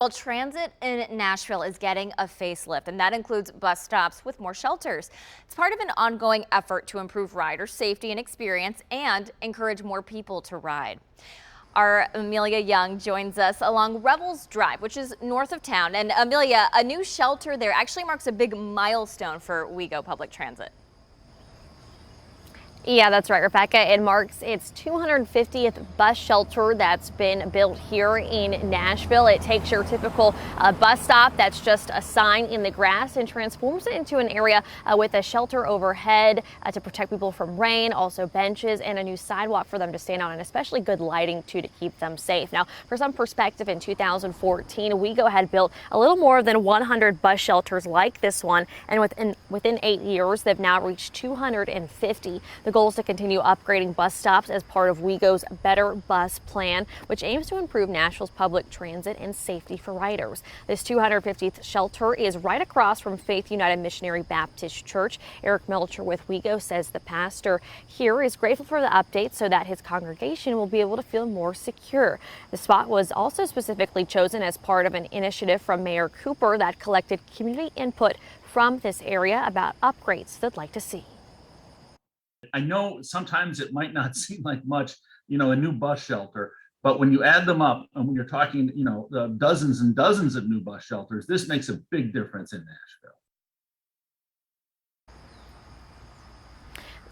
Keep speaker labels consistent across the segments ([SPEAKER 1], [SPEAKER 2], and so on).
[SPEAKER 1] Well, transit in Nashville is getting a facelift, and that includes bus stops with more shelters. It's part of an ongoing effort to improve rider safety and experience and encourage more people to ride. Our Amelia Young joins us along Revels Drive, which is north of town. And Amelia, a new shelter there actually marks a big milestone for WeGo public transit.
[SPEAKER 2] Yeah, that's right, Rebecca. It marks its 250th bus shelter that's been built here in Nashville. It takes your typical bus stop that's just a sign in the grass and transforms it into an area with a shelter overhead to protect people from rain, also benches and a new sidewalk for them to stand on, and especially good lighting too to keep them safe. Now, for some perspective, in 2014, WeGo had built a little more than 100 bus shelters like this one, and within 8 years, they've now reached 250. The goal is to continue upgrading bus stops as part of WeGo's Better Bus Plan, which aims to improve Nashville's public transit and safety for riders. This 250th shelter is right across from Faith United Missionary Baptist Church. Eric Melcher with WeGo says the pastor here is grateful for the update so that his congregation will be able to feel more secure. The spot was also specifically chosen as part of an initiative from Mayor Cooper that collected community input from this area about upgrades they'd like to see.
[SPEAKER 3] I know sometimes it might not seem like much, a new bus shelter, but when you add them up and when you're talking, the dozens and dozens of new bus shelters, this makes a big difference in Nashville.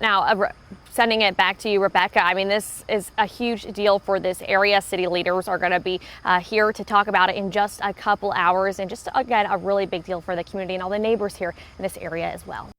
[SPEAKER 2] Now, sending it back to you, Rebecca, I mean, this is a huge deal for this area. City leaders are going to be here to talk about it in just a couple hours, and just, again, a really big deal for the community and all the neighbors here in this area as well.